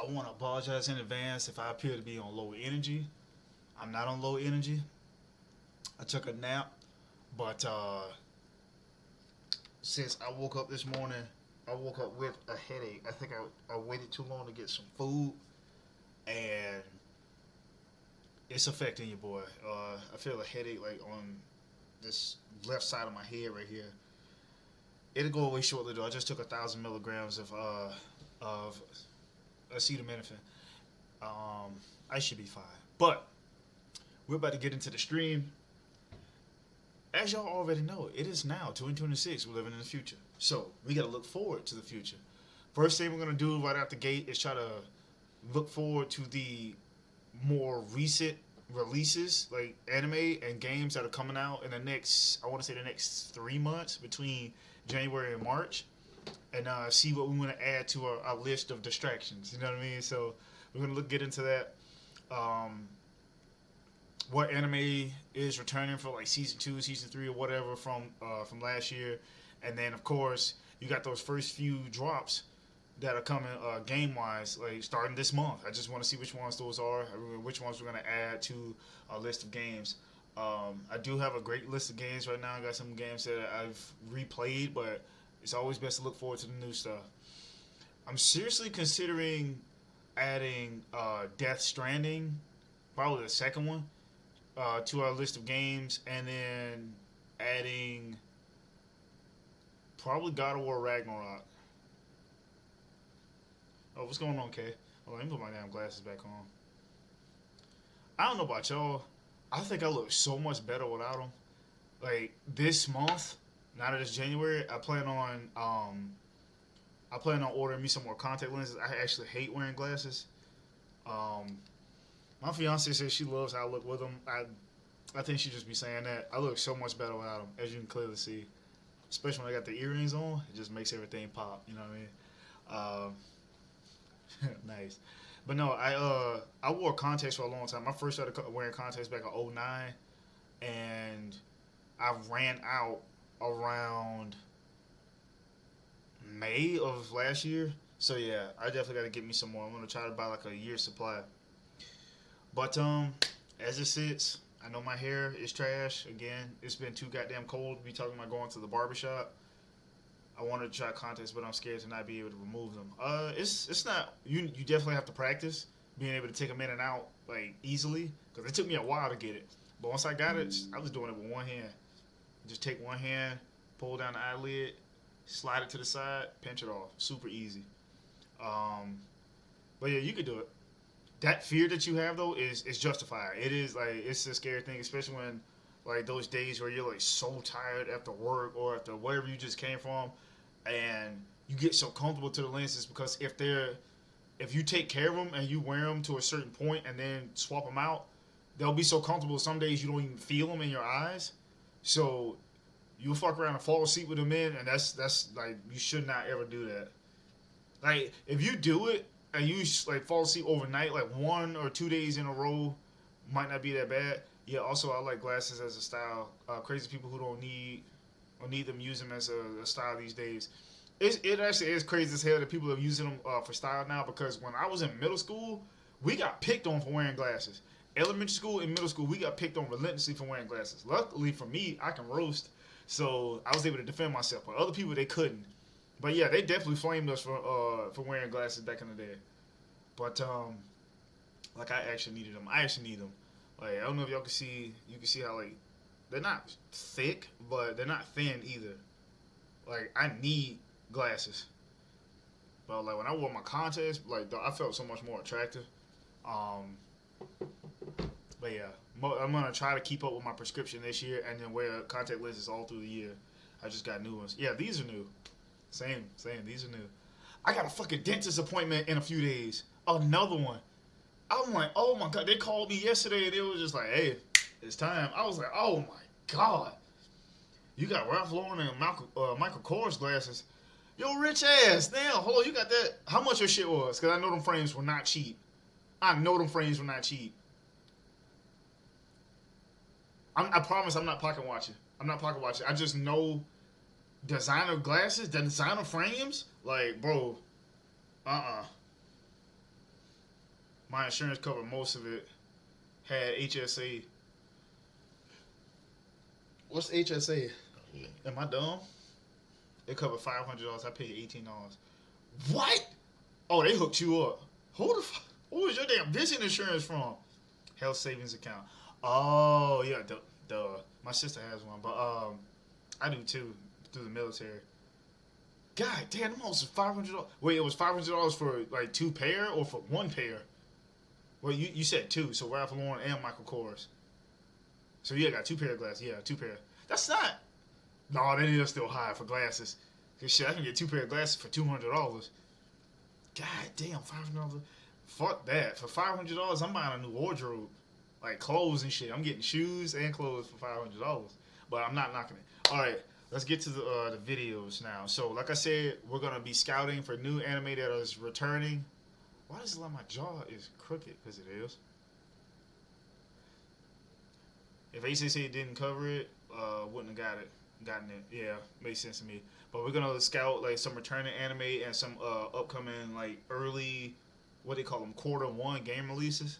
I want to apologize in advance if I appear to be on low energy. I'm not on low energy. I took a nap, but since I woke up this morning, I woke up with a headache. I think I waited too long to get some food, and it's affecting your boy. I feel a headache like on this left side of my head right here. It'll go away shortly though. I just took 1,000 milligrams of acetaminophen. I should be fine. But we're about to get into the stream. As y'all already know, it is now 2026. We're living in the future, so we got to look forward to the future. First thing we're gonna do right out the gate is try to look forward to the more recent releases, like anime and games that are coming out in the next, I want to say the next 3 months between January and March, and see what we want to add to our list of distractions. You know what I mean? So we're gonna get into that. What anime is returning for like season 2, season 3, or whatever from last year, and then of course you got those first few drops that are coming game wise, like starting this month. I just want to see which ones those are, which ones we're gonna add to our list of games. I do have a great list of games right now. I got some games that I've replayed, but it's always best to look forward to the new stuff. I'm seriously considering adding Death Stranding, probably the second one, to our list of games, and then adding probably God of War Ragnarok. Oh, what's going on, Kay? Oh, let me put my damn glasses back on. I don't know about y'all. I think I look so much better without them. Like this month, now that it's January, I plan on ordering me some more contact lenses. I actually hate wearing glasses. My fiance says she loves how I look with them. I think she just be saying that. I look so much better without them, as you can clearly see. Especially when I got the earrings on, it just makes everything pop. You know what I mean? Nice. But no, I wore contacts for a long time. I first started wearing contacts back in '09, and I ran out around May of last year. So yeah, I definitely got to get me some more. I'm gonna try to buy like a year's supply. But as it sits, I know my hair is trash. Again, it's been too goddamn cold to be talking about going to the barbershop. I wanted to try contacts, but I'm scared to not be able to remove them. It's not, you definitely have to practice being able to take them in and out like easily, because it took me a while to get it. But once I got it, I was doing it with one hand. Just take one hand, pull down the eyelid, slide it to the side, pinch it off. Super easy. But yeah, you could do it. That fear that you have though is justified. It is like, it's a scary thing, especially when like those days where you're like so tired after work or after wherever you just came from, and you get so comfortable to the lenses, because if you take care of them and you wear them to a certain point and then swap them out, they'll be so comfortable some days you don't even feel them in your eyes. So you'll fuck around and fall asleep with them in, and that's like, you should not ever do that. Like if you do it and you like fall asleep overnight, like 1 or 2 days in a row, might not be that bad. Yeah, also I like glasses as a style. Crazy people who don't need them, use them as a style these days. It actually is crazy as hell that people are using them for style now, because when I was in middle school, we got picked on for wearing glasses. Elementary school and middle school, we got picked on relentlessly for wearing glasses. Luckily for me, I can roast, so I was able to defend myself. But other people, they couldn't. But yeah, they definitely flamed us for wearing glasses back in the day. But like I actually needed them. I actually need them. Like I don't know if y'all can see. You can see how like they're not thick, but they're not thin either. Like I need glasses. But like when I wore my contacts, like I felt so much more attractive. But yeah, I'm gonna try to keep up with my prescription this year, and then wear contact lenses all through the year. I just got new ones. Yeah, these are new. Same. These are new. I got a fucking dentist appointment in a few days. Another one. I'm like, oh my god. They called me yesterday and it was just like, hey, it's time. I was like, oh my god. You got Ralph Lauren and Michael Kors glasses. Yo, rich ass. Damn, hold on, you got that. How much your shit was? Because I know them frames were not cheap. I promise I'm not pocket watching. I just know designer glasses, the designer frames. Like, bro, My insurance covered most of it. Had HSA. What's HSA? Am I dumb? It covered $500. I paid $18. What? Oh, they hooked you up. Who the fuck? Who was your damn vision insurance from? Health savings account. Oh yeah, duh. My sister has one, but I do too through the military. God damn, them almost $500. Wait, it was $500 for like 2 pair or for 1 pair? Well, you said 2, so Ralph Lauren and Michael Kors. So yeah, I got 2 pair of glasses. Yeah, 2 pair. That's not. No, that is still high for glasses. Cause shit, I can get 2 pair of glasses for $200. God damn, $500. Fuck that. For $500, I'm buying a new wardrobe, like clothes and shit. I'm getting shoes and clothes for $500. But I'm not knocking it. All right, let's get to the videos now. So, like I said, we're gonna be scouting for new anime that is returning. Why does it look like my jaw is crooked? Because it is. If ACC didn't cover it, wouldn't have gotten it. Yeah, makes sense to me. But we're gonna scout like some returning anime and some upcoming like early, what they call them, Q1 game releases.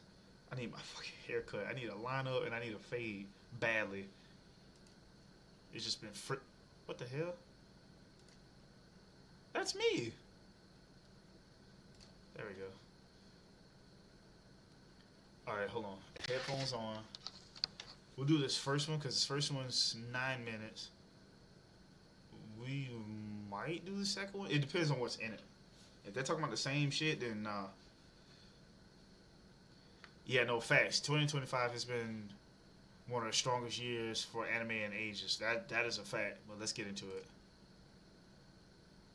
I need my fucking haircut. I need a lineup and I need a fade badly. It's just been what the hell? That's me. There we go. Alright, hold on. Headphones on. We'll do this first one because this first one's 9 minutes. We might do the second one. It depends on what's in it. If they're talking about the same shit, then nah. Yeah, no, facts. 2025 has been one of the strongest years for anime in ages. That is a fact, but let's get into it.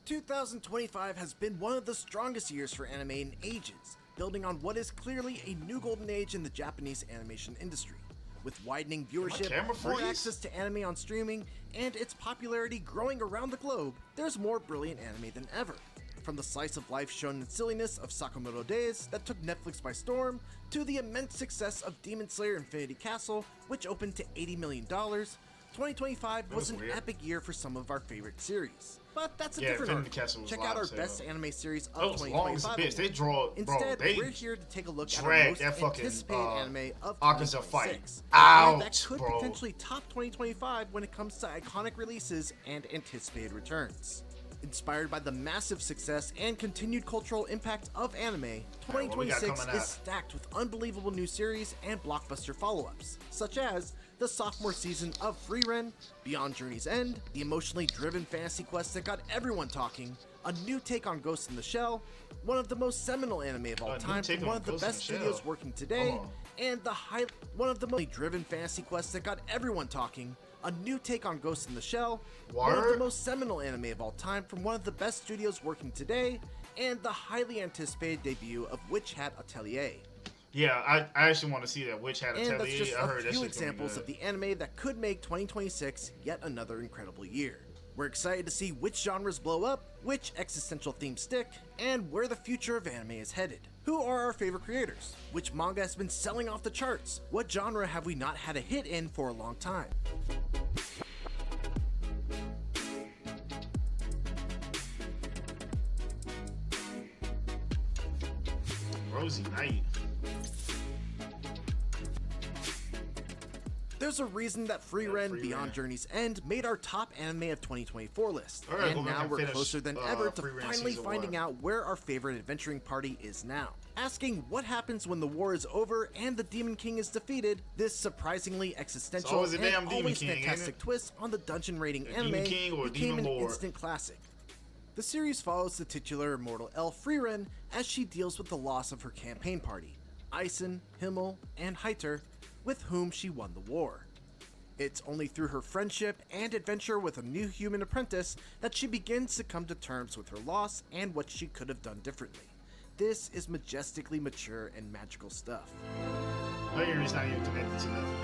2025 has been one of the strongest years for anime in ages, building on what is clearly a new golden age in the Japanese animation industry. With widening viewership, more access to anime on streaming, and its popularity growing around the globe, there's more brilliant anime than ever. From the slice-of-life shonen silliness of Sakamoto Days that took Netflix by storm, to the immense success of Demon Slayer Infinity Castle, which opened to $80 million, 2025 was an epic year for some of our favorite series. But that's a different article. Check out our best anime series of 2025. They draw, Instead, bro, we're here to take a look at our most anticipated anime of 2026. Ouch, that could potentially top 2025 when it comes to iconic releases and anticipated returns. Inspired by the massive success and continued cultural impact of anime, 2026 is stacked with unbelievable new series and blockbuster follow-ups, such as the sophomore season of Frieren, Beyond Journey's End, the emotionally driven fantasy quest that got everyone talking, a new take on Ghost in the Shell, one of the most seminal anime of all time from one of the best studios working today, and one of the most driven fantasy quests that got everyone talking, a new take on Ghost in the Shell, one of the most seminal anime of all time from one of the best studios working today, and the highly anticipated debut of Witch Hat Atelier. Yeah, I actually want to see that Witch Hat Atelier. And that's just a few examples of the anime that could make 2026 yet another incredible year. We're excited to see which genres blow up, which existential themes stick, and where the future of anime is headed. Who are our favorite creators? Which manga has been selling off the charts? What genre have we not had a hit in for a long time? Rosie Knight. There's a reason that Frieren Beyond Journey's End made our top anime of 2024 list, and now we're closer than ever to finally finding out where our favorite adventuring party is now. Asking what happens when the war is over and the Demon King is defeated, this surprisingly existential and always fantastic twist on the dungeon raiding anime became an instant classic. The series follows the titular immortal elf Frieren as she deals with the loss of her campaign party, Eisen, Himmel, and Heiter, with whom she won the war. It's only through her friendship and adventure with a new human apprentice that she begins to come to terms with her loss and what she could have done differently. This is majestically mature and magical stuff. Layer is not even connected to nothing.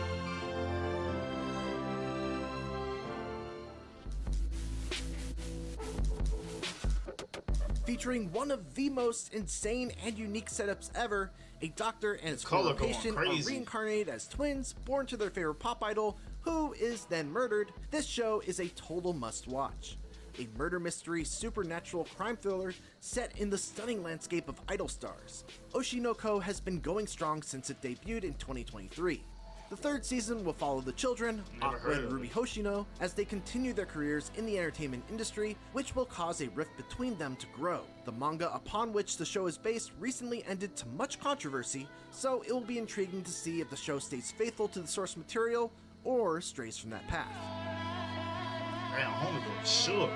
Featuring one of the most insane and unique setups ever, a doctor and his former patient are reincarnated as twins born to their favorite pop idol, who is then murdered. This show is a total must-watch. a murder mystery supernatural crime thriller set in the stunning landscape of idol stars. Oshinoko has been going strong since it debuted in 2023. The third season will follow the children, Aqua and Ruby Hoshino, as they continue their careers in the entertainment industry, which will cause a rift between them to grow. The manga upon which the show is based recently ended to much controversy, so it will be intriguing to see if the show stays faithful to the source material or strays from that path. Man, homie going shook.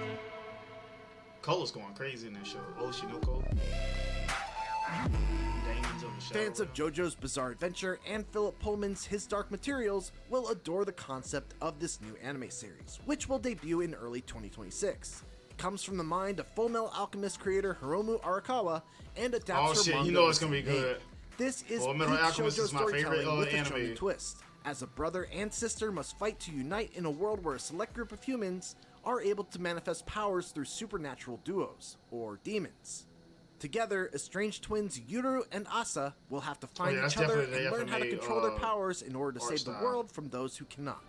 Colour's going crazy in that show. Oshinoko. Fans of JoJo's Bizarre Adventure and Philip Pullman's His Dark Materials will adore the concept of this new anime series, which will debut in early 2026. It comes from the mind of Fullmetal Alchemist creator Hiromu Arakawa and adapts her manga. You know it's gonna be good. This is Fullmetal Alchemist is my favorite with a anime. charming twist, as a brother and sister must fight to unite in a world where a select group of humans are able to manifest powers through supernatural duos, or demons. Together, estranged twins Yuru and Asa will have to find each other and learn how to control their powers in order to save the world from those who cannot.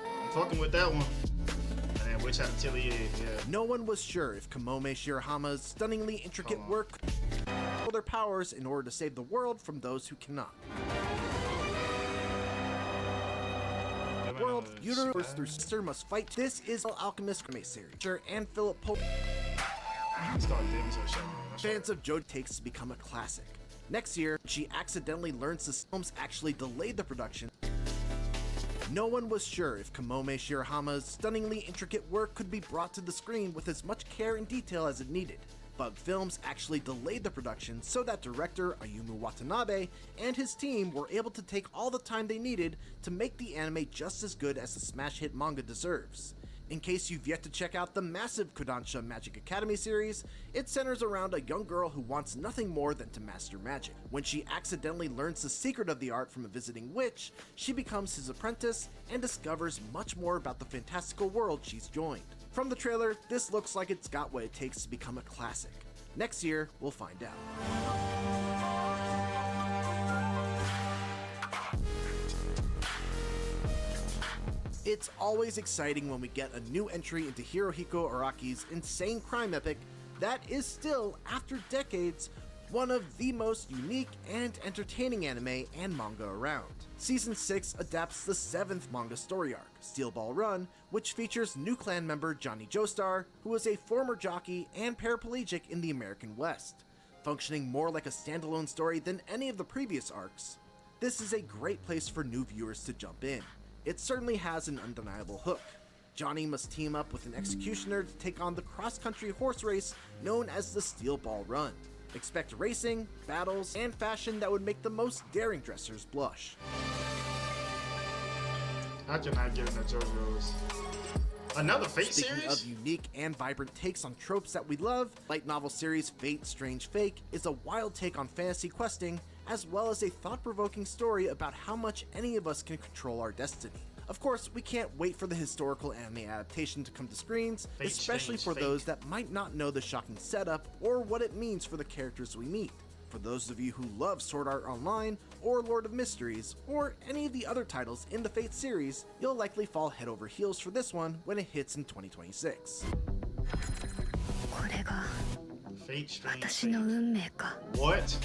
I'm fucking with that one. And then Witch Atelier, yeah. No one was sure if Kamome Shirahama's stunningly intricate work could control their powers in order to save the world from those who cannot. World, Yuru through sister must fight. This is Alchemist anime series. And Philip Pullman. Fans of JoJo takes to become a classic. Next year, she accidentally learns the films actually delayed the production. No one was sure if Kamome Shirahama's stunningly intricate work could be brought to the screen with as much care and detail as it needed. Bug Films actually delayed the production so that director Ayumu Watanabe and his team were able to take all the time they needed to make the anime just as good as the smash hit manga deserves. In case you've yet to check out the massive Kodansha Magic Academy series, it centers around a young girl who wants nothing more than to master magic. When she accidentally learns the secret of the art from a visiting witch, she becomes his apprentice and discovers much more about the fantastical world she's joined. From the trailer, this looks like it's got what it takes to become a classic. Next year, we'll find out. It's always exciting when we get a new entry into Hirohiko Araki's insane crime epic that is still, after decades, one of the most unique and entertaining anime and manga around. Season 6 adapts the 7th manga story arc, Steel Ball Run, which features new clan member Johnny Joestar, who is a former jockey and paraplegic in the American West. Functioning more like a standalone story than any of the previous arcs, this is a great place for new viewers to jump in. It certainly has an undeniable hook. Johnny must team up with an executioner to take on the cross-country horse race known as the Steel Ball Run. Expect racing, battles, and fashion that would make the most daring dressers blush. How can I get into JoJo's? Another Fate series? series? Speaking of unique and vibrant takes on tropes that we love, light novel series Fate Strange Fake is a wild take on fantasy questing, as well as a thought-provoking story about how much any of us can control our destiny. Of course, we can't wait for the historical anime adaptation to come to screens, especially for those that might not know the shocking setup or what it means for the characters we meet. For those of you who love Sword Art Online, or Lord of Mysteries, or any of the other titles in the Fate series, you'll likely fall head over heels for this one when it hits in 2026. Fate Strange What?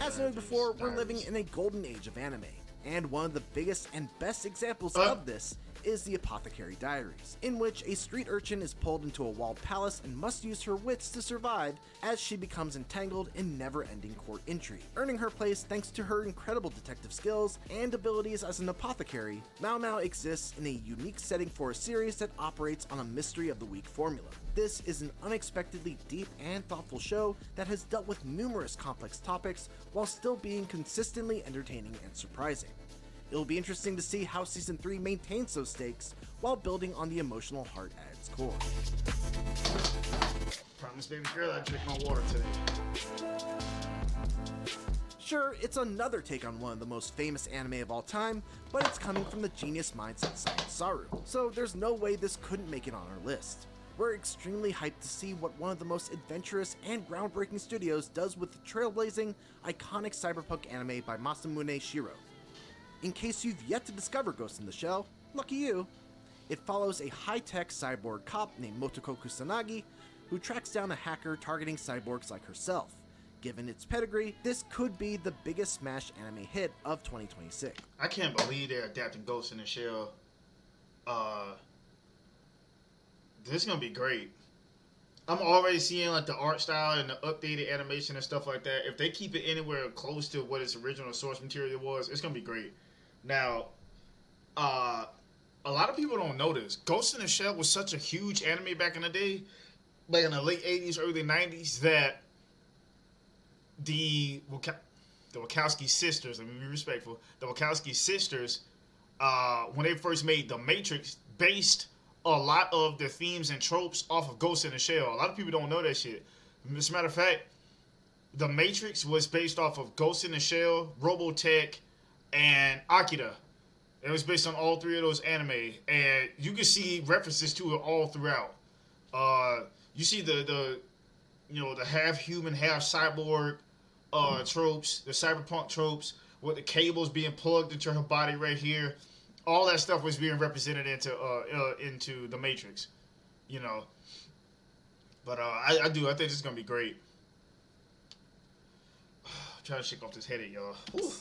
As noted before, we're living in a golden age of anime. And one of the biggest and best examples of this is the Apothecary Diaries, in which a street urchin is pulled into a walled palace and must use her wits to survive as she becomes entangled in never-ending court intrigue. Earning her place thanks to her incredible detective skills and abilities as an apothecary, Mao Mao exists in a unique setting for a series that operates on a mystery of the week formula. This is an unexpectedly deep and thoughtful show that has dealt with numerous complex topics while still being consistently entertaining and surprising. It'll be interesting to see how Season 3 maintains those stakes while building on the emotional heart at its core. Promise baby girl I drink my water today. Sure, it's another take on one of the most famous anime of all time, but it's coming from the genius minds at Science Saru, so there's no way this couldn't make it on our list. We're extremely hyped to see what one of the most adventurous and groundbreaking studios does with the trailblazing, iconic cyberpunk anime by Masamune Shirow. In case you've yet to discover Ghost in the Shell, lucky you. It follows a high-tech cyborg cop named Motoko Kusanagi who tracks down a hacker targeting cyborgs like herself. Given its pedigree, this could be the biggest Smash anime hit of 2026. I can't believe they're adapting Ghost in the Shell. This is gonna be great. I'm already seeing like the art style and the updated animation and stuff like that. If they keep it anywhere close to what its original source material was, it's gonna be great. Now, a lot of people don't know this. Ghost in the Shell was such a huge anime back in the day, back in the late 80s, early 90s, that the Wachowski sisters, let me be respectful, the Wachowski sisters, when they first made The Matrix, based a lot of the themes and tropes off of Ghost in the Shell. A lot of people don't know that shit. As a matter of fact, The Matrix was based off of Ghost in the Shell, Robotech, and Akira. It was based on all three of those anime, and you can see references to it all throughout. You see the half human, half cyborg tropes, the cyberpunk tropes, with the cables being plugged into her body right here. All that stuff was being represented into the Matrix, you know. But I think this is gonna be great. Try to shake off this headache, y'all. Ooh.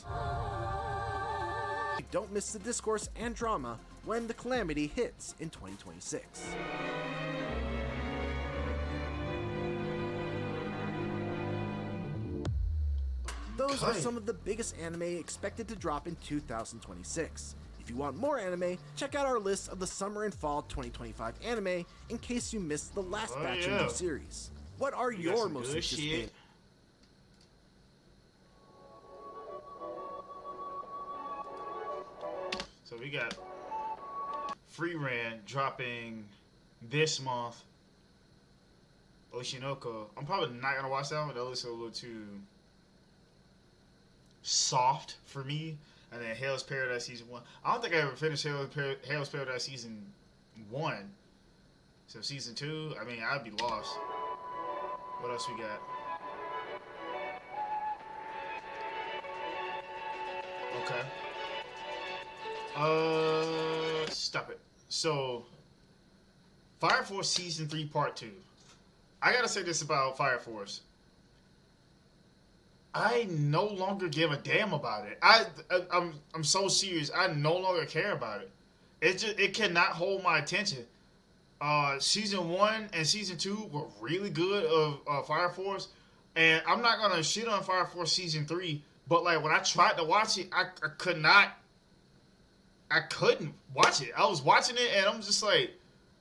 Don't miss the discourse and drama when the calamity hits in 2026. Those are some of the biggest anime expected to drop in 2026. If you want more anime, check out our list of the summer and fall 2025 anime in case you missed the last batch of the series. What are your most anticipated? So we got Free Ran dropping this month. Oshinoko. I'm probably not gonna watch that one. That looks a little too soft for me. And then Hell's Paradise Season 1. I don't think I ever finished Hell's Paradise Season 1. So Season 2, I mean, I'd be lost. What else we got? Okay. Stop it. So, Fire Force Season 3 Part 2. I gotta say this about Fire Force. I no longer give a damn about it. I'm so serious. I no longer care about it. It cannot hold my attention. Season 1 and Season 2 were really good of Fire Force, and I'm not gonna shit on Fire Force Season 3. But like when I tried to watch it, I couldn't watch it. I was watching it and I'm just like,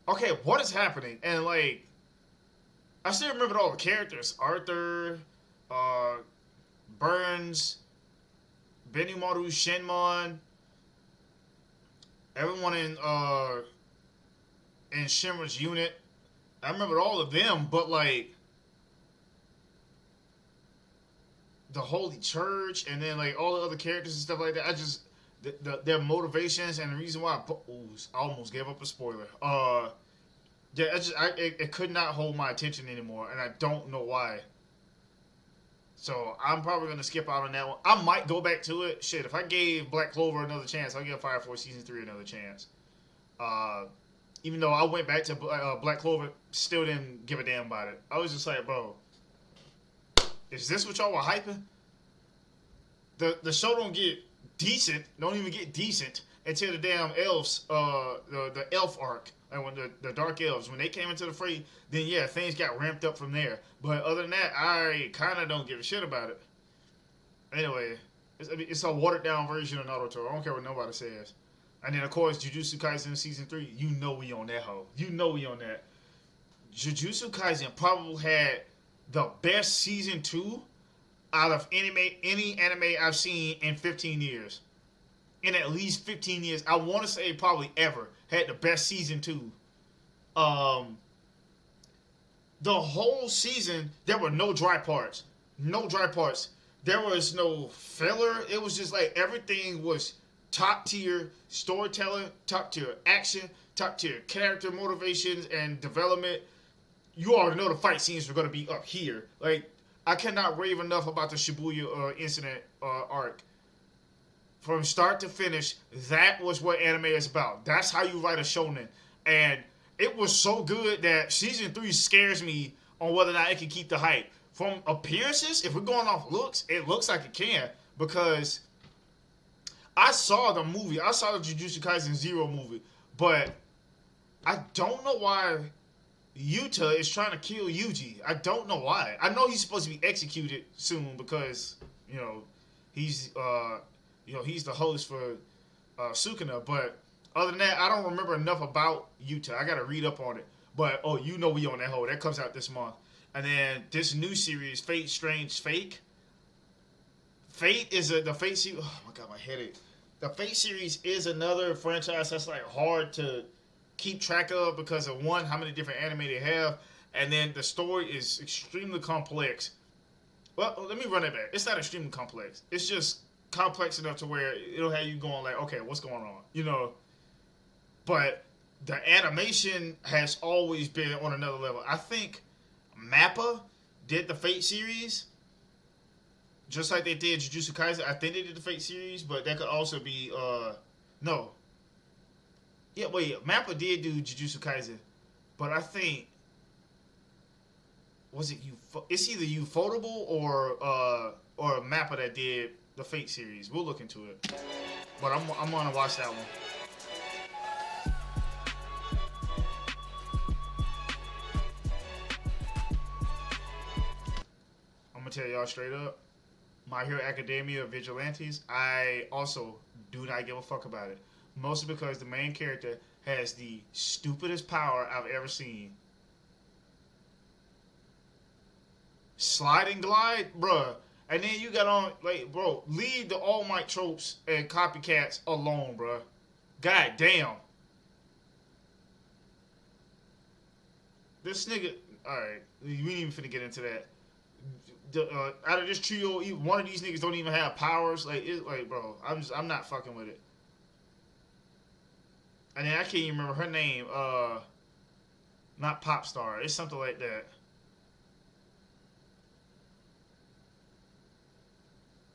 okay, what is happening? And like, I still remember all the characters: Arthur, Burns, Benimaru, Shenmon, everyone in Shinra's unit. I remember all of them, but like the Holy Church, and then like all the other characters and stuff like that. I just their motivations and the reason why I almost gave up a spoiler. It could not hold my attention anymore, and I don't know why. So I'm probably gonna skip out on that one. I might go back to it. Shit, if I gave Black Clover another chance, I'll give Fire Force Season 3 another chance. Even though I went back to Black Clover, still didn't give a damn about it. I was just like, bro, is this what y'all were hyping? The show don't even get decent until the damn elves, the elf arc. And when the Dark Elves, when they came into the fray, then yeah, things got ramped up from there. But other than that, I kind of don't give a shit about it. Anyway, it's a watered down version of Naruto. I don't care what nobody says. And then of course, Jujutsu Kaisen Season 3, you know we on that hoe. You know we on that. Jujutsu Kaisen probably had the best Season 2 out of any anime I've seen in 15 years. In at least 15 years. I want to say probably ever. Had the best Season 2. The whole season, there were no dry parts. No dry parts. There was no filler. It was just like everything was top tier storytelling, top tier action, top tier character motivations and development. You already know the fight scenes were going to be up here. Like, I cannot rave enough about the Shibuya incident arc. from start to finish, that was what anime is about. That's how you write a shonen. And it was so good that season 3 scares me on whether or not it can keep the hype. From appearances, if we're going off looks, it looks like it can. Because I saw the movie. I saw the Jujutsu Kaisen Zero movie. But I don't know why Yuta is trying to kill Yuji. I don't know why. I know he's supposed to be executed soon because, he's the host for Sukuna. But other than that, I don't remember enough about Yuta. I got to read up on it. But, we on that hole. That comes out this month. And then this new series, Fate Strange Fake. Fate is the Fate series. Oh my god, my headache. The Fate series is another franchise that's like hard to keep track of because of one, how many different anime they have, and then the story is extremely complex. Well, let me run it back. It's not extremely complex. It's just complex enough to where it'll have you going like, okay, what's going on? But the animation has always been on another level. I think Mappa did the Fate series just like they did Jujutsu Kaisen. I think they did the Fate series, but that could also be no. Yeah, wait, Mappa did do Jujutsu Kaisen, but I think was it it's either Ufotable or Mappa that did the Fate series. We'll look into it, but I'm gonna watch that one. I'm gonna tell y'all straight up, My Hero Academia Vigilantes, I also do not give a fuck about it. Mostly because the main character has the stupidest power I've ever seen. Slide and glide, bruh. And then you got on, like, bro, leave the All Might tropes and copycats alone, bruh. God damn. This nigga, alright, we ain't even finna get into that. Out of this trio, one of these niggas don't even have powers. Bro, I'm not fucking with it. And then I can't even remember her name. Not Popstar. It's something like that.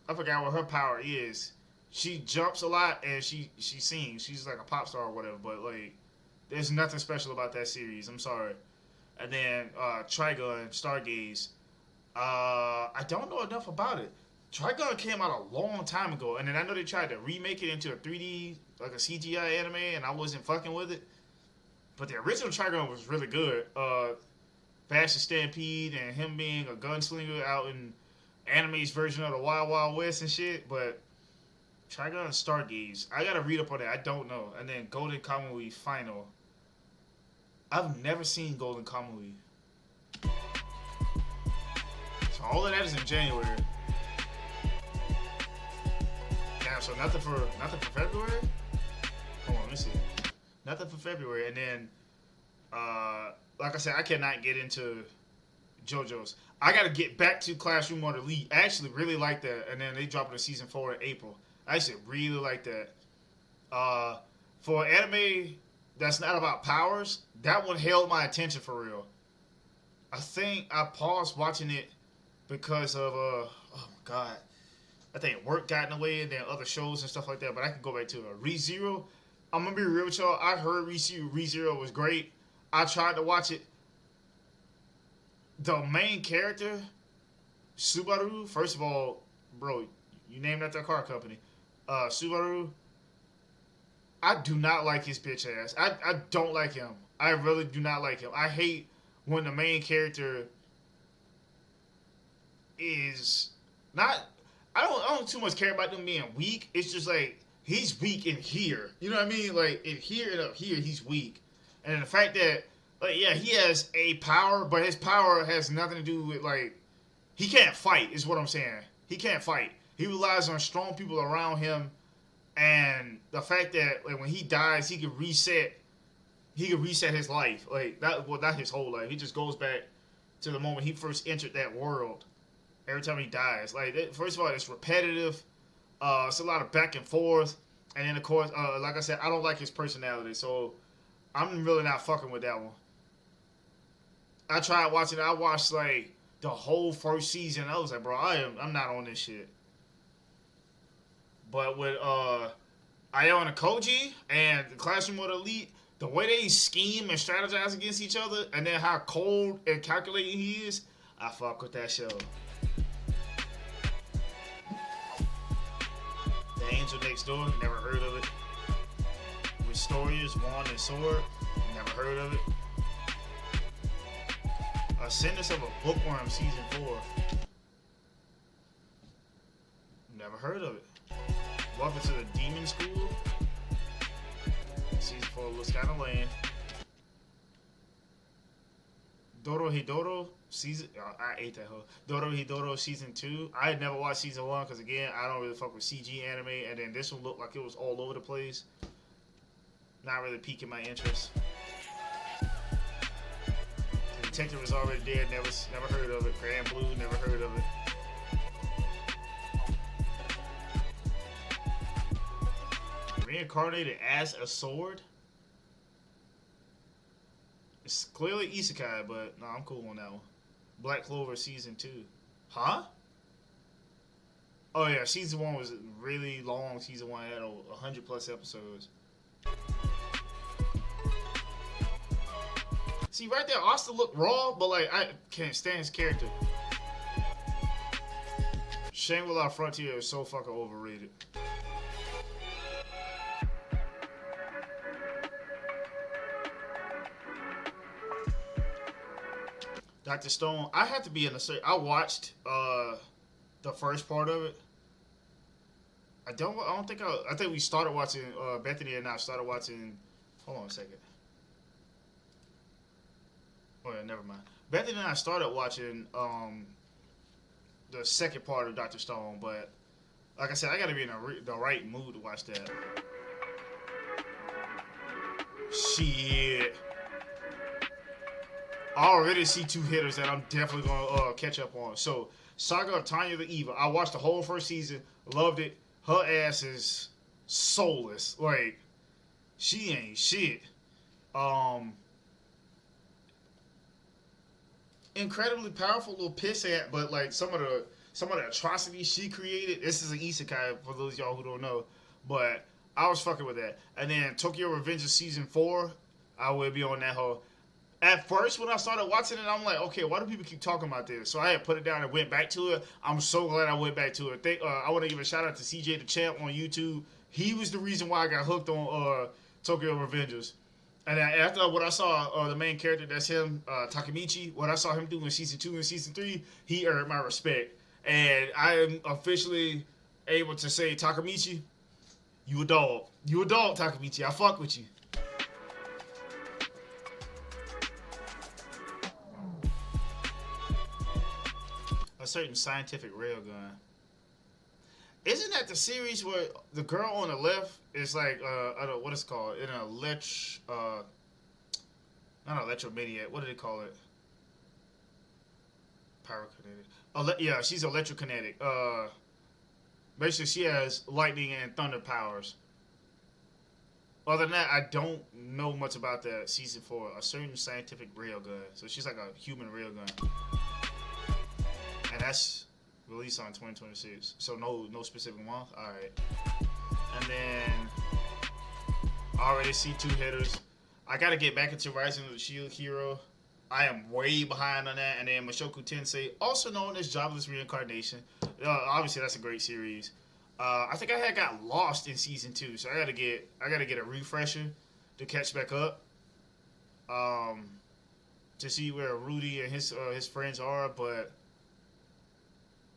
I forgot what her power is. She jumps a lot and she sings. She's like a pop star or whatever. But like, there's nothing special about that series. I'm sorry. And then Trigun, Stargaze. I don't know enough about it. Trigun came out a long time ago, and then I know they tried to remake it into a 3D, like a CGI anime, and I wasn't fucking with it. But the original Trigun was really good. Fast and Stampede, and him being a gunslinger out in anime's version of the Wild Wild West and shit. But Trigun and Stargaze, I gotta read up on that. I don't know. And then Golden Kamuy Final. I've never seen Golden Kamuy. So all of that is in January. Damn, so nothing for February? Hold on, let me see. Nothing for February. And then, like I said, I cannot get into JoJo's. I got to get back to Classroom of the Elite. I actually really like that. And then they dropped it in season 4 in April. I actually really like that. For anime that's not about powers, that one held my attention for real. I think I paused watching it because of, oh my god, I think work got in the way and then other shows and stuff like that, but I can go back to ReZero. I'm going to be real with y'all. I heard ReZero was great. I tried to watch it. The main character, Subaru, first of all, bro, you named after a car company. Subaru, I do not like his bitch ass. I don't like him. I really do not like him. I hate when the main character is not... I don't too much care about them being weak. It's just like, he's weak in here. You know what I mean? Like, in here and up here, he's weak. And the fact that, like, yeah, he has a power, but his power has nothing to do with, like, he can't fight, is what I'm saying. He can't fight. He relies on strong people around him, and the fact that, like, when he dies, he can reset his life. Like, not his whole life. He just goes back to the moment he first entered that world. Every time he dies, like, first of all, it's repetitive. It's a lot of back and forth, and then of course, like I said, I don't like his personality, so I'm really not fucking with that one. I tried watching it. I watched like the whole first season. I was like, bro, I'm not on this shit. But with Io and Koji and the Classroom of the Elite, the way they scheme and strategize against each other, and then how cold and calculating he is, I fuck with that show. The Angel Next Door, never heard of it. Restorius, Wand and Sword, never heard of it. Ascendance of a Bookworm Season 4, never heard of it. Welcome to the Demon School, Season 4 looks kind of lame. Dorohedoro season, I ate that hoe. Dorohedoro Season 2. I had never watched Season 1 because, again, I don't really fuck with CG anime, and then this one looked like it was all over the place. Not really piquing my interest. The Detective was already dead, never heard of it. Grand Blue, never heard of it. Reincarnated as a sword? It's clearly isekai, but no, I'm cool on that one. Black Clover Season 2. Huh? Oh yeah, Season 1 was really long. Season 1 had 100 plus episodes. See, right there, Asta looked raw, but like, I can't stand his character. Shangri-La Frontier is so fucking overrated. Dr. Stone, I had to be in a certain... I watched the first part of it. I think we started watching... Bethany and I started watching... Hold on a second. Oh yeah, never mind. Bethany and I started watching the second part of Dr. Stone, but like I said, I gotta be in the right mood to watch that. Shit. I already see two hitters that I'm definitely gonna catch up on. So, Saga of Tanya the Evil. I watched the whole first season, loved it. Her ass is soulless. Like, she ain't shit. Incredibly powerful little pissant, but like some of the atrocities she created. This is an isekai for those of y'all who don't know, but I was fucking with that. And then Tokyo Revengers Season 4, I will be on that whole. At first, when I started watching it, I'm like, okay, why do people keep talking about this? So I had put it down and went back to it. I'm so glad I went back to it. I want to give a shout out to CJ the Champ on YouTube. He was the reason why I got hooked on Tokyo Revengers. And after what I saw, the main character, that's him, Takemichi, what I saw him do in Season 2 and Season 3, he earned my respect. And I am officially able to say, Takemichi, you a dog. You a dog, Takemichi. I fuck with you. A certain scientific railgun. Isn't that the series where the girl on the left is like, I don't know what it's called, in an not electromaniac, what do they call it? Pyrokinetic. Yeah, she's electrokinetic. Basically, she has lightning and thunder powers. Other than that, I don't know much about that Season 4. A certain scientific railgun. So she's like a human railgun. And that's released on 2026. So no specific month. Alright. And then I already see two hitters. I gotta get back into Rising of the Shield Hero. I am way behind on that. And then Mushoku Tensei, also known as Jobless Reincarnation. Obviously that's a great series. I think I had got lost in Season 2, so I gotta get a refresher to catch back up. To see where Rudy and his friends are, but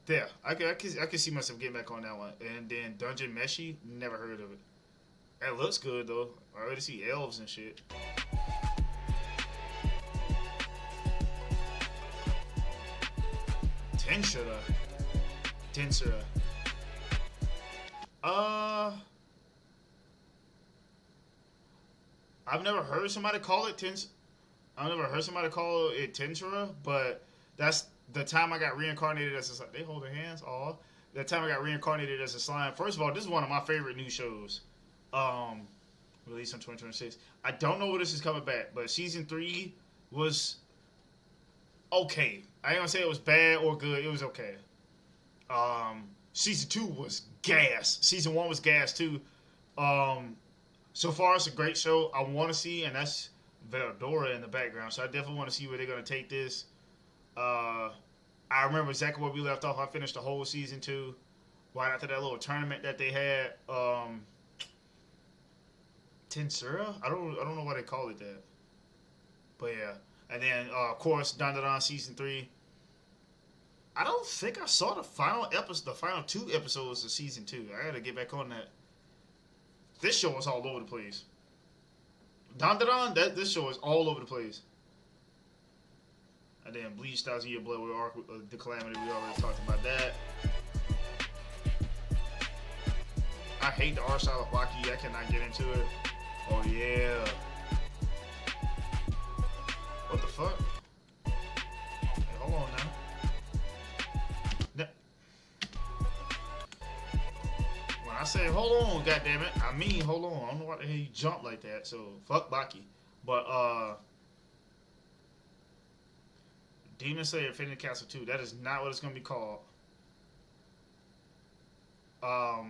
yeah, I can see myself getting back on that one. And then Dungeon Meshi, never heard of it. It looks good though. I already see elves and shit. Tensura. I've never heard somebody call it Tensura, but that's the time I got reincarnated as a... They holding hands? Aw. That time I got reincarnated as a slime. First of all, this is one of my favorite new shows. Released in 2026. I don't know where this is coming back, but Season 3 was okay. I ain't gonna say it was bad or good. It was okay. Season 2 was gas. Season 1 was gas too. So far it's a great show. I want to see, and that's Veldora in the background. So I definitely want to see where they're gonna take this. I remember exactly where we left off. I finished the whole season 2 right after that little tournament that they had. Tensura? I don't know why they call it that. But yeah. And then of course Dandadan season 3. I don't think I saw the final 2 episodes of season 2. I gotta get back on that. This show is all over the place. Dandadan, this show is all over the place. And then Bleach, 1,000 Year Blood with the Calamity. We already talked about that. I hate the art style of Baki. I cannot get into it. Oh yeah. What the fuck? Hey, hold on now. When I say hold on, goddammit, I mean hold on. I don't know why the hell you jump like that. So fuck Baki. But Demon Slayer Infinity Castle 2. That is not what it's gonna be called. But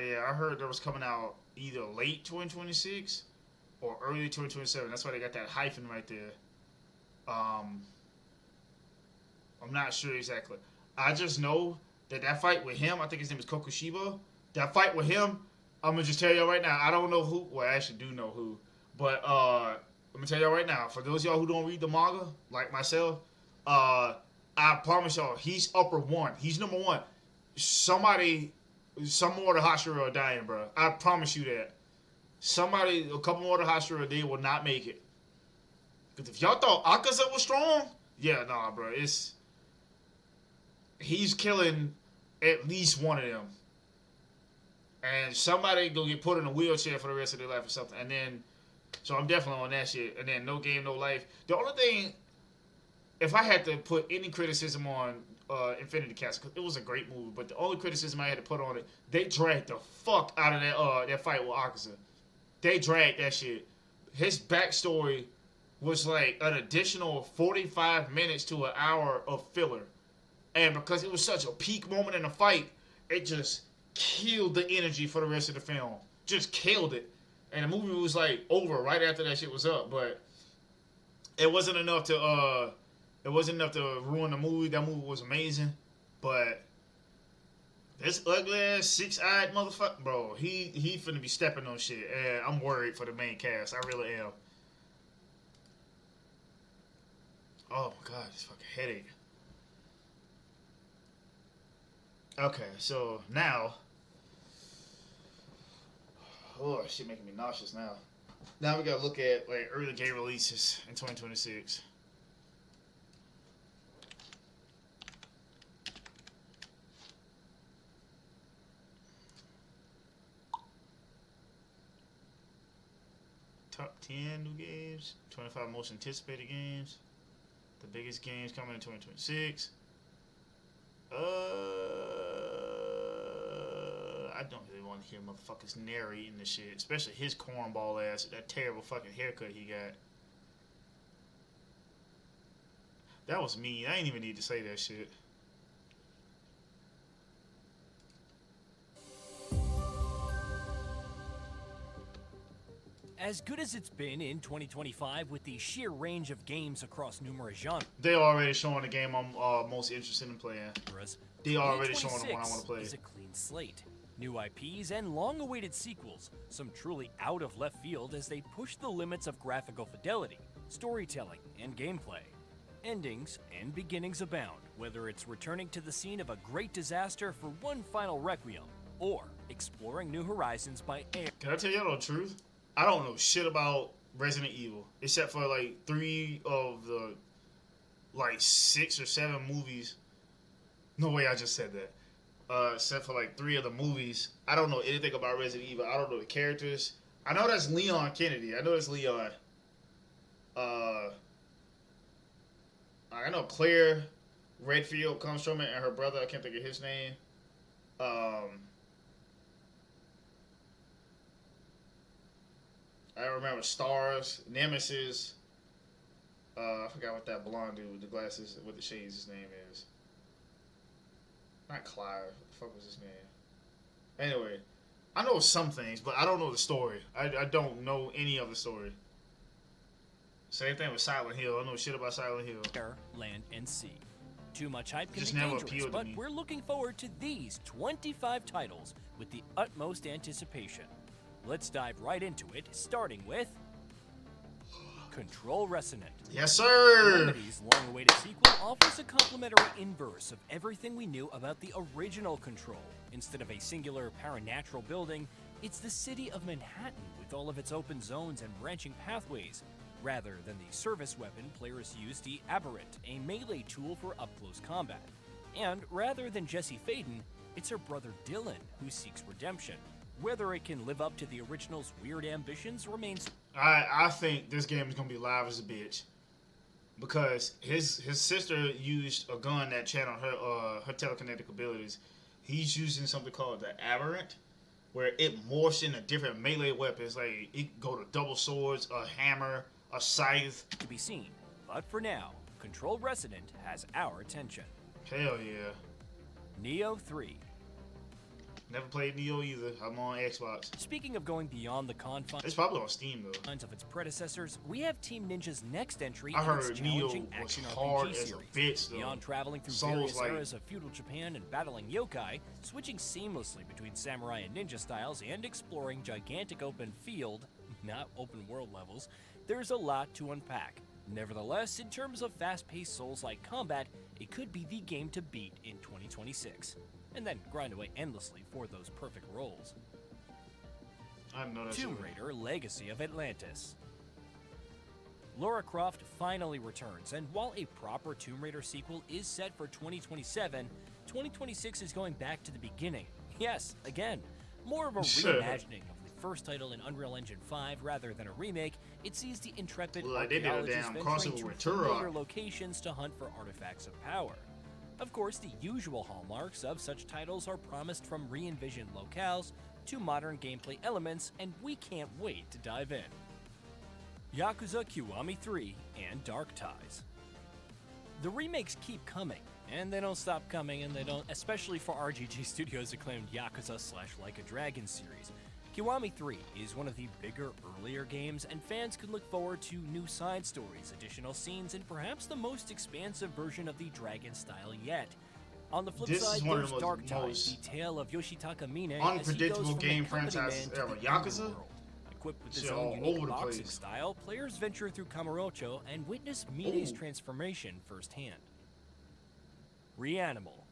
yeah, I heard that was coming out either late 2026 or early 2027. That's why they got that hyphen right there. I'm not sure exactly. I just know that fight with him, I think his name is Kokushiba. That fight with him, I'm gonna just tell y'all right now. I don't know who. Well, I actually do know who. But I'm gonna tell y'all right now. For those of y'all who don't read the manga, like myself, I promise y'all, he's upper 1. He's number 1. Some more of the Hashira are dying, bro. I promise you that. A couple more of the Hashira, they will not make it. Because if y'all thought Akaza was strong, yeah, nah, bro. He's killing at least one of them. And somebody gonna get put in a wheelchair for the rest of their life or something. And then, so I'm definitely on that shit. And then No Game, No Life. The only thing, if I had to put any criticism on Infinity Castle, because it was a great movie, but the only criticism I had to put on it, they dragged the fuck out of that fight with Akaza. They dragged that shit. His backstory was like an additional 45 minutes to an hour of filler. And because it was such a peak moment in the fight, it just killed the energy for the rest of the film. Just killed it. And the movie was like over right after that shit was up. But it wasn't enough to ruin the movie. That movie was amazing. But this ugly ass 6-eyed motherfucker, bro, he finna be stepping on shit. And I'm worried for the main cast. I really am. Oh my god, this fucking headache. Okay, so now, oh shit, making me nauseous now. Now we gotta look at like early game releases in 2026. Top 10 new games, 25 most anticipated games, the biggest games coming in 2026. I don't really want to hear motherfuckers narrating this shit, especially his cornball ass, that terrible fucking haircut he got. That was mean. I ain't even need to say that shit. As good as it's been in 2025 with the sheer range of games across numerous genres. They already showing the game I'm most interested in playing. They already showing the one I want to play. Is a clean slate. New IPs and long-awaited sequels, some truly out of left field as they push the limits of graphical fidelity, storytelling, and gameplay. Endings and beginnings abound, whether it's returning to the scene of a great disaster for one final requiem, or exploring new horizons by air. Can I tell y'all the truth? I don't know shit about Resident Evil, except for like 3 of the like 6 or 7 movies. No way I just said that. Except for like 3 of the movies. I don't know anything about Resident Evil. I don't know the characters. I know that's Leon Kennedy. I know that's Leon. I know Claire Redfield comes from it, and her brother, I can't think of his name. I remember Stars, Nemesis. I forgot what that blonde dude with the glasses, with the shades, his name is. Not Clive. What the fuck was his name? Anyway, I know some things, but I don't know the story. I don't know any of the story. Same thing with Silent Hill. I don't know shit about Silent Hill. Air, land, and sea. Too much hype can Just be never dangerous, appealed to but me. we're looking forward to these 25 titles with the utmost anticipation. Let's dive right into it, starting with Control Resonant. Yes, sir! Remedy's long-awaited sequel offers a complementary inverse of everything we knew about the original Control. Instead of a singular paranatural building, it's the city of Manhattan with all of its open zones and branching pathways. Rather than the service weapon, players use the Aberrant, a melee tool for up-close combat. And rather than Jesse Faden, it's her brother Dylan who seeks redemption. Whether it can live up to the original's weird ambitions remains... I think this game is going to be live as a bitch. Because his sister used a gun that channeled her telekinetic abilities. He's using something called the Aberrant, where it morphs into different melee weapons. Like, it can go to double swords, a hammer, a scythe. To be seen. But for now, Control Resonant has our attention. Hell yeah. Neo 3. Never played Neo either. I'm on Xbox. Speaking of going beyond the confines It's probably on Steam though. of its predecessors, we have Team Ninja's next entry I in heard its Neo challenging was action hard RPG as a series. bitch though. Beyond traveling through Souls various like- eras of feudal Japan and battling yokai, switching seamlessly between samurai and ninja styles, and exploring gigantic open field, not open world levels, there's a lot to unpack. Nevertheless, in terms of fast-paced Souls-like combat, it could be the game to beat in 2026. And then grind away endlessly for those perfect rolls. I didn't know that Tomb shit. Raider Legacy of Atlantis. Lara Croft finally returns, and while a proper Tomb Raider sequel is set for 2027, 2026 is going back to the beginning. Yes, again, more of a reimagining of the first title in Unreal Engine 5 rather than a remake. It sees the intrepid Like, they did a archaeologists damn venturing crossover to with familiar Turok. locations to hunt for artifacts of power. Of course, the usual hallmarks of such titles are promised from re-envisioned locales to modern gameplay elements, and we can't wait to dive in. Yakuza Kiwami 3 and Dark Ties. The remakes keep coming, and they don't stop coming, and they don't, especially for RGG Studios' acclaimed Yakuza / Like a Dragon series. Kiwami 3 is one of the bigger, earlier games, and fans can look forward to new side stories, additional scenes, and perhaps the most expansive version of the Dragon style yet. On the flip This side, is one of there's the Dark Ties, most the tale of Yoshitaka Mine as he unpredictable goes from game the company franchises man to ever. the Yakuza? underworld. Equipped with his Shit own all unique over the boxing place. style, players venture through Kamurocho and witness Mine's Ooh. transformation firsthand. Reanimal.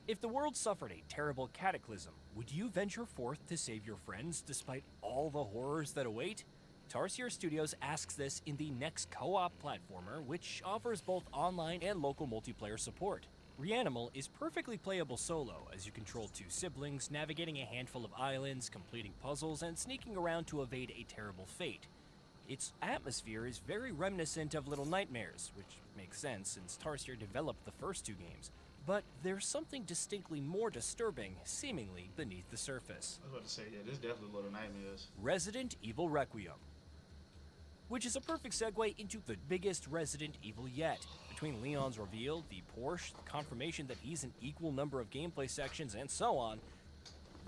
If the world suffered a terrible cataclysm, would you venture forth to save your friends despite all the horrors that await? Tarsier Studios asks this in the next co-op platformer, which offers both online and local multiplayer support. Reanimal is perfectly playable solo, as you control two siblings, navigating a handful of islands, completing puzzles, and sneaking around to evade a terrible fate. Its atmosphere is very reminiscent of Little Nightmares, which makes sense since Tarsier developed the first two games. But there's something distinctly more disturbing, seemingly beneath the surface. I was about to say, yeah, this is definitely Little Nightmares. Resident Evil Requiem. Which is a perfect segue into the biggest Resident Evil yet. Between Leon's reveal, the Porsche, the confirmation that he's an equal number of gameplay sections, and so on,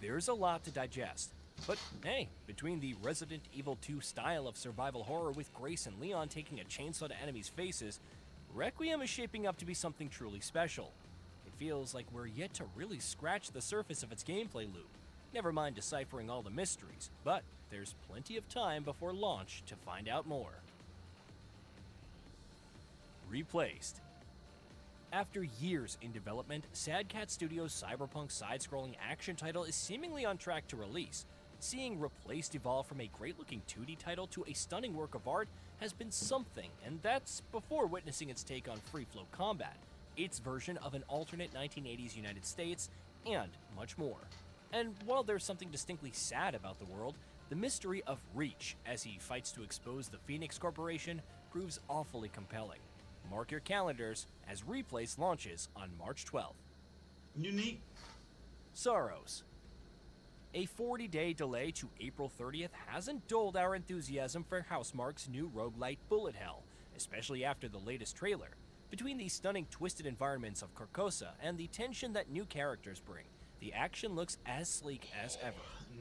there's a lot to digest. But hey, between the Resident Evil 2 style of survival horror with Grace and Leon taking a chainsaw to enemies' faces, Requiem is shaping up to be something truly special. It feels like we're yet to really scratch the surface of its gameplay loop, never mind deciphering all the mysteries, but there's plenty of time before launch to find out more. Replaced. After years in development, Sad Cat Studios' cyberpunk side-scrolling action title is seemingly on track to release. Seeing Replaced evolve from a great-looking 2D title to a stunning work of art has been something, and that's before witnessing its take on free-flow combat, its version of an alternate 1980s United States, and much more. And while there's something distinctly sad about the world, the mystery of Reach, as he fights to expose the Phoenix Corporation, proves awfully compelling. Mark your calendars as Replace launches on March 12th. Unique. Sorrows. A 40-day delay to April 30th hasn't dulled our enthusiasm for Housemarque's new roguelite Bullet Hell, especially after the latest trailer. Between the stunning twisted environments of Carcosa and the tension that new characters bring, the action looks as sleek as ever.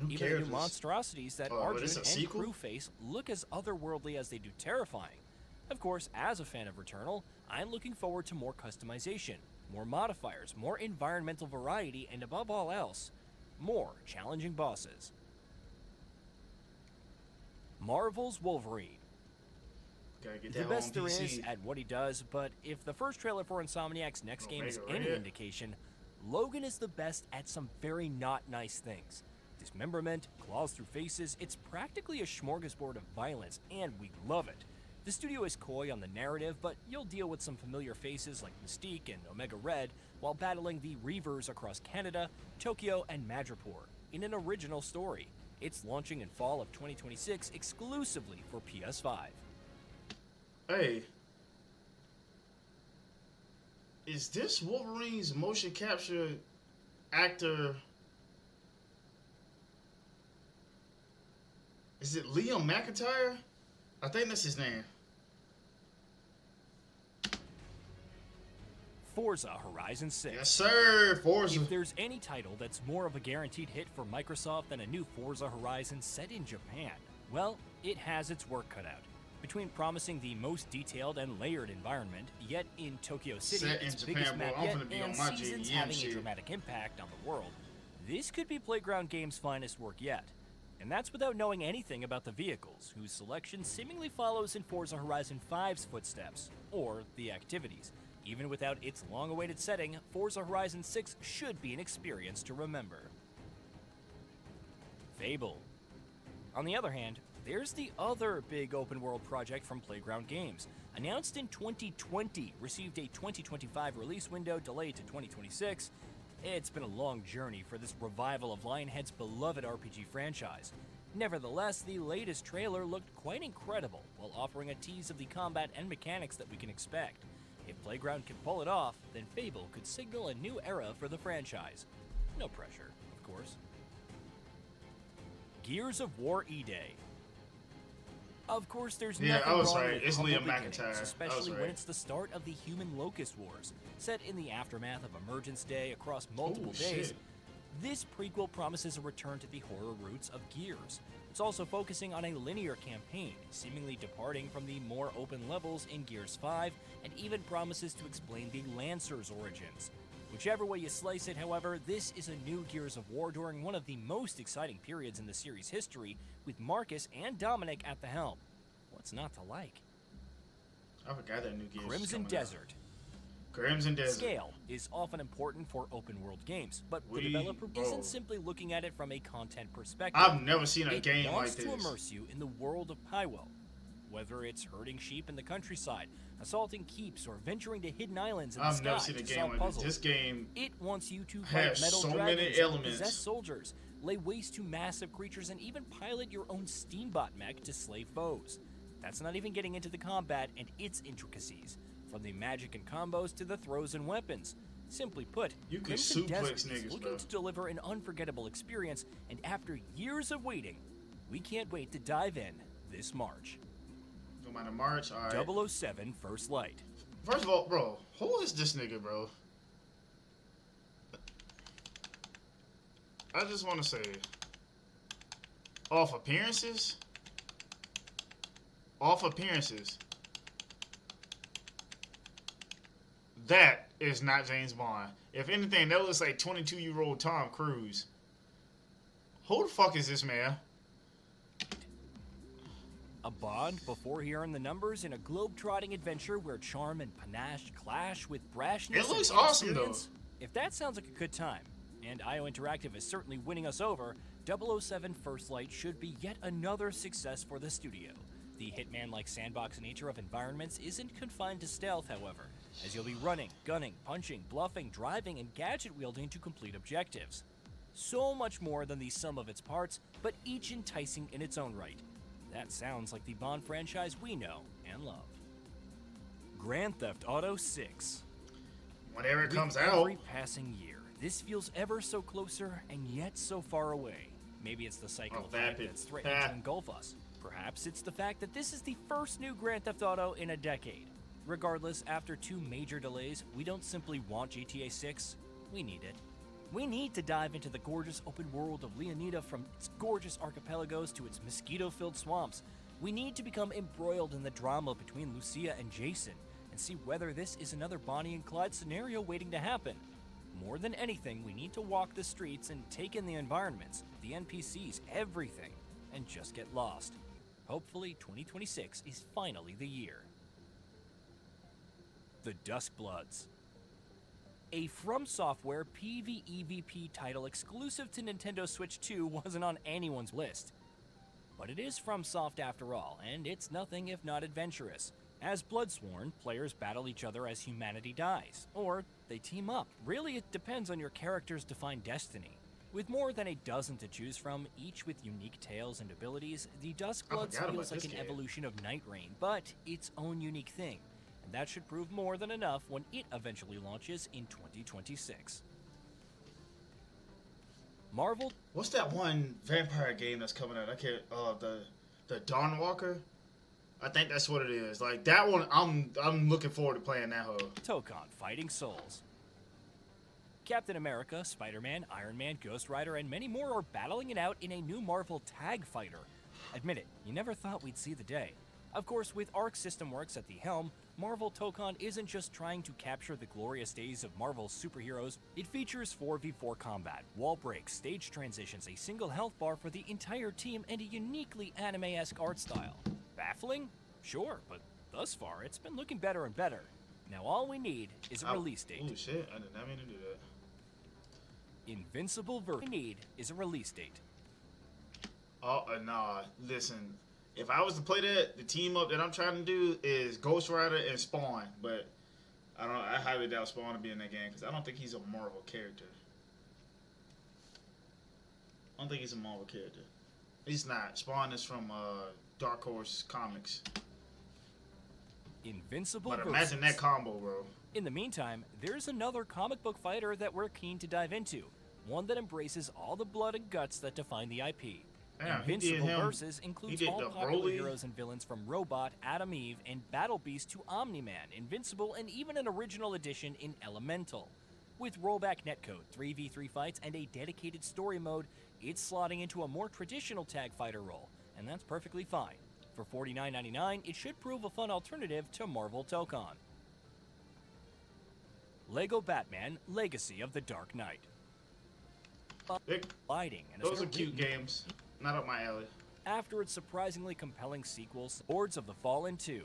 Even the new monstrosities that Arjun and crew face look as otherworldly as they do terrifying. Of course, as a fan of Returnal, I'm looking forward to more customization, more modifiers, more environmental variety, and above all else, more challenging bosses. Marvel's Wolverine. The best there is at what he does, but if the first trailer for Insomniac's next game is any indication, Logan is the best at some very not nice things. Dismemberment, claws through faces, it's practically a smorgasbord of violence, and we love it. The studio is coy on the narrative, but you'll deal with some familiar faces like Mystique and Omega Red while battling the Reavers across Canada, Tokyo, and Madripoor in an original story. It's launching in fall of 2026 exclusively for PS5. Hey, is this Wolverine's motion capture actor? Is it Liam McIntyre? I think that's his name. Forza Horizon 6. Yes, sir, Forza. If there's any title that's more of a guaranteed hit for Microsoft than a new Forza Horizon set in Japan, well, it has its work cut out. Between promising the most detailed and layered environment, yet in Tokyo City, its biggest map yet, and seasons having a dramatic impact on the world, this could be Playground Games' finest work yet. And that's without knowing anything about the vehicles, whose selection seemingly follows in Forza Horizon 5's footsteps, or the activities. Even without its long-awaited setting, Forza Horizon 6 should be an experience to remember. Fable. On the other hand, there's the other big open-world project from Playground Games. Announced in 2020, received a 2025 release window delayed to 2026. It's been a long journey for this revival of Lionhead's beloved RPG franchise. Nevertheless, the latest trailer looked quite incredible, while offering a tease of the combat and mechanics that we can expect. If Playground can pull it off, then Fable could signal a new era for the franchise. No pressure, of course. Gears of War E-Day. Of course, there's nothing wrong with It's Liam beginnings, McIntyre. especially when it's the start of the Human Locust Wars, set in the aftermath of Emergence Day across multiple days. This prequel promises a return to the horror roots of Gears. It's also focusing on a linear campaign, seemingly departing from the more open levels in Gears 5, and even promises to explain the Lancer's origins. Whichever way you slice it, however, this is a new Gears of War during one of the most exciting periods in the series' history, with Marcus and Dominic at the helm. What's not to like? I forgot that new Gears Crimson Desert. Crimson Desert. Scale is often important for open-world games, but the developer isn't simply looking at it from a content perspective. I've never seen a game like this. It wants to immerse you in the world of Pywell. Whether it's herding sheep in the countryside, assaulting keeps, or venturing to hidden islands in the sky I've never seen a game like puzzles, this. This game it wants you to fight metal so dragons, many elements. possess soldiers, lay waste to massive creatures, and even pilot your own steambot mech to slay foes. That's not even getting into the combat and its intricacies, from the magic and combos to the throws and weapons. Simply put, you can Crimson Desert niggas, is looking to deliver an unforgettable experience, and after years of waiting, we can't wait to dive in this March. No matter March, all right. 007 First Light. First of all, bro, who is this nigga, bro? I just want to say, off appearances, that is not James Bond. If anything, that looks like 22-year-old Tom Cruise. Who the fuck is this man? A Bond before hearing the numbers in a globe-trotting adventure where charm and panache clash with brashness. It looks awesome, though. If that sounds like a good time, and IO Interactive is certainly winning us over, 007 First Light should be yet another success for the studio. The Hitman-like sandbox nature of environments isn't confined to stealth, however, as you'll be running, gunning, punching, bluffing, driving, and gadget-wielding to complete objectives. So much more than the sum of its parts, but each enticing in its own right. That sounds like the Bond franchise we know and love. Grand Theft Auto 6. Whenever it comes With out. every passing year, this feels ever so closer and yet so far away. Maybe it's the cycle of life that's threatening to engulf us. Perhaps it's the fact that this is the first new Grand Theft Auto in a decade. Regardless, after 2 major delays, we don't simply want GTA 6, we need it. We need to dive into the gorgeous open world of Leonida, from its gorgeous archipelagos to its mosquito-filled swamps. We need to become embroiled in the drama between Lucia and Jason, and see whether this is another Bonnie and Clyde scenario waiting to happen. More than anything, we need to walk the streets and take in the environments, the NPCs, everything, and just get lost. Hopefully, 2026 is finally the year. The Duskbloods. A From Software PvEVP title exclusive to Nintendo Switch 2 wasn't on anyone's list. But it is FromSoft after all, and it's nothing if not adventurous. As Bloodsworn, players battle each other as humanity dies, or they team up. Really, it depends on your character's defined destiny. With more than a dozen to choose from, each with unique tales and abilities, the Duskbloods feels like an evolution of Night Rain, but its own unique thing. And that should prove more than enough when it eventually launches in 2026. Marvel. What's that one vampire game that's coming out? I can't. The Dawnwalker. I think that's what it is. Like that one, I'm looking forward to playing that whole. Tokon Fighting Souls. Captain America, Spider-Man, Iron Man, Ghost Rider, and many more are battling it out in a new Marvel Tag Fighter. Admit it, you never thought we'd see the day. Of course, with Arc System Works at the helm, Marvel Tokon isn't just trying to capture the glorious days of Marvel's superheroes. It features 4v4 combat, wall breaks, stage transitions, a single health bar for the entire team, and a uniquely anime-esque art style. Baffling? Sure, but thus far, it's been looking better and better. Now all we need is a release date. Oh shit, I did not mean to do that. Invincible version. All we need is a release date. Oh, nah, listen. If I was to play that, the team up that I'm trying to do is Ghost Rider and Spawn, but I highly doubt Spawn to be in that game because I don't think he's a Marvel character. I don't think he's a Marvel character. He's not. Spawn is from Dark Horse Comics. Invincible But imagine that combo, bro. In the meantime, there's another comic book fighter that we're keen to dive into. One that embraces all the blood and guts that define the IP. Damn, Invincible Versus includes all popular heroes and villains from Robot, Adam Eve, and Battle Beast to Omni-Man, Invincible, and even an original edition in Elemental. With rollback netcode, 3v3 fights, and a dedicated story mode, it's slotting into a more traditional tag fighter role, and that's perfectly fine. For $49.99, it should prove a fun alternative to Marvel Tokon. Lego Batman: Legacy of the Dark Knight. Those are cute games. Not up my alley. After its surprisingly compelling sequel, Lords of the Fallen 2.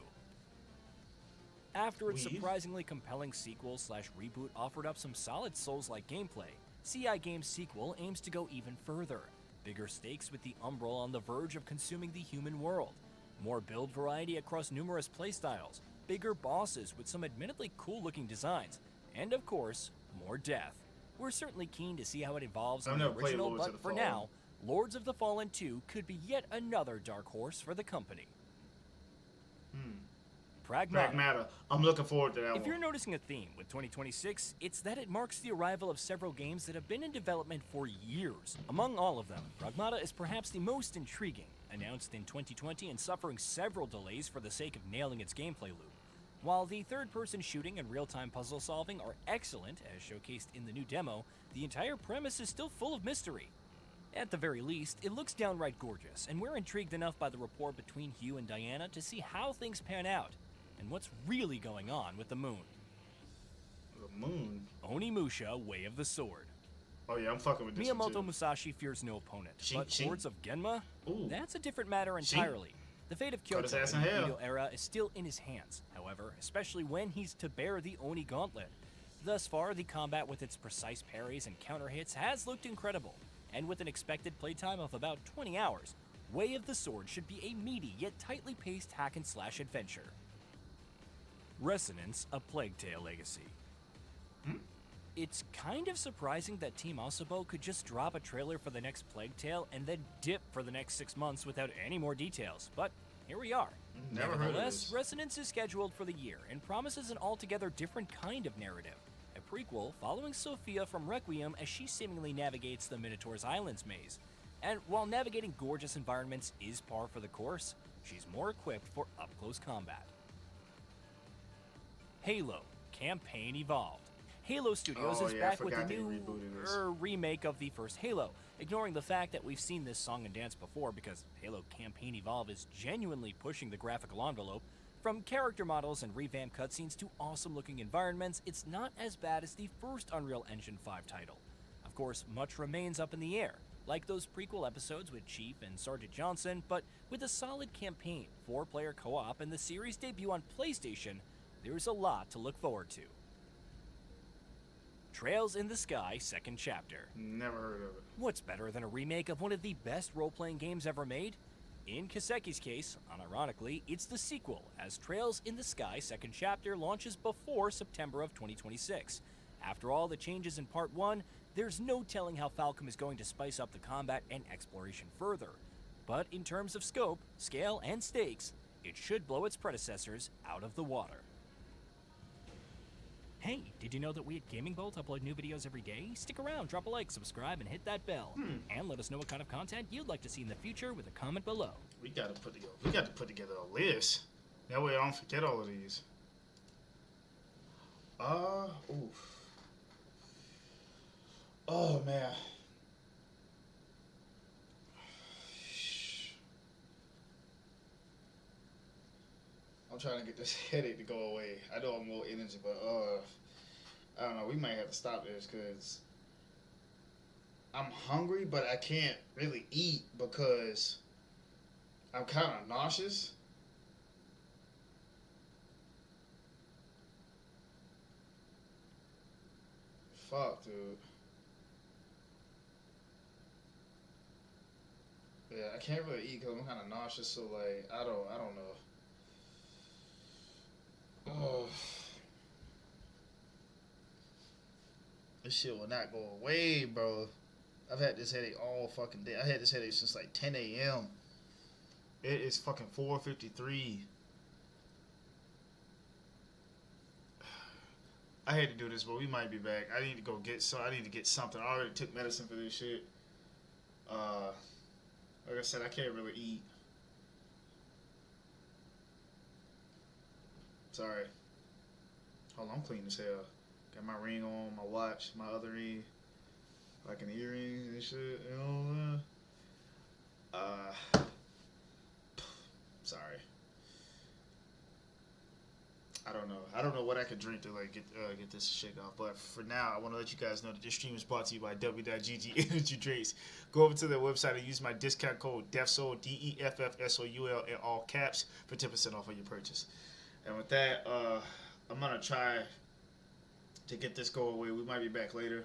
After its surprisingly compelling sequel/reboot offered up some solid Souls-like gameplay, CI Games' sequel aims to go even further. Bigger stakes with the Umbral on the verge of consuming the human world. More build variety across numerous playstyles. Bigger bosses with some admittedly cool-looking designs. And of course, more death. We're certainly keen to see how it evolves in the original, but for now, Lords of the Fallen 2 could be yet another dark horse for the company. Pragmata. I'm looking forward to that one. If you're noticing a theme with 2026, it's that it marks the arrival of several games that have been in development for years. Among all of them, Pragmata is perhaps the most intriguing, announced in 2020 and suffering several delays for the sake of nailing its gameplay loop. While the third-person shooting and real-time puzzle solving are excellent, as showcased in the new demo, the entire premise is still full of mystery. At the very least, it looks downright gorgeous, and we're intrigued enough by the rapport between Hugh and Diana to see how things pan out, and what's really going on with the moon. The moon? Onimusha: Way of the Sword. Oh yeah, I'm fucking with this Miyamoto one too. Musashi fears no opponent, but Lords of Genma? Ooh. That's a different matter entirely. The fate of Kyoto in the Edo era is still in his hands, however, especially when he's to bear the Oni Gauntlet. Thus far, the combat with its precise parries and counter hits has looked incredible, and with an expected playtime of about 20 hours, Way of the Sword should be a meaty yet tightly paced hack-and-slash adventure. Resonance: A Plague Tale Legacy. It's kind of surprising that Team Asobo could just drop a trailer for the next Plague Tale and then dip for the next 6 months without any more details, but here we are. Nevertheless, Resonance is scheduled for the year and promises an altogether different kind of narrative. A prequel following Sophia from Requiem as she seemingly navigates the Minotaur's Islands maze. And while navigating gorgeous environments is par for the course, she's more equipped for up-close combat. Halo Campaign Evolved. Halo Studios is back with a new remake of the first Halo, ignoring the fact that we've seen this song and dance before because Halo Campaign Evolved is genuinely pushing the graphical envelope. From character models and revamped cutscenes to awesome-looking environments, it's not as bad as the first Unreal Engine 5 title. Of course, much remains up in the air, like those prequel episodes with Chief and Sergeant Johnson, but with a solid campaign, 4-player co-op, and the series debut on PlayStation, there's a lot to look forward to. Trails in the Sky Second Chapter. Never heard of it. What's better than a remake of one of the best role-playing games ever made? In Kaseki's case, unironically, it's the sequel, as Trails in the Sky Second Chapter launches before September of 2026. After all the changes in Part 1, there's no telling how Falcom is going to spice up the combat and exploration further. But in terms of scope, scale, and stakes, it should blow its predecessors out of the water. Hey, did you know that we at Gaming Bolt upload new videos every day? Stick around, drop a like, subscribe, and hit that bell. And let us know what kind of content you'd like to see in the future with a comment below. We got to put together a list. That way I don't forget all of these. Oof. Oh man. I'm trying to get this headache to go away. I know I'm low energy, but I don't know. We might have to stop this because I'm hungry, but I can't really eat because I'm kind of nauseous. Fuck, dude. Yeah, I can't really eat because I'm kind of nauseous. So like, I don't know. Oh, this shit will not go away, bro. I've had this headache all fucking day. I had this headache since like 10 a.m. It is fucking 4:53. I hate to do this, but we might be back. I need to go get some. I need to get something. I already took medicine for this shit. Like I said, I can't really eat. Sorry. Hold on, I'm clean as hell. Got my ring on, my watch, my other ring, like an earring and shit, you know what I mean? Sorry. I don't know what I could drink to like get this shit off. But for now, I want to let you guys know that this stream is brought to you by W.GG Energy Drinks. Go over to their website and use my discount code DEFF-SOUL, DEFF-SOUL in all caps for 10% off of your purchase. And with that, I'm gonna try to get this go away. We might be back later.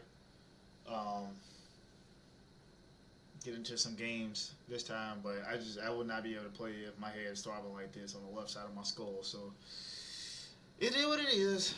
Get into some games this time, but I would not be able to play if my head is throbbing like this on the left side of my skull. So it is what it is.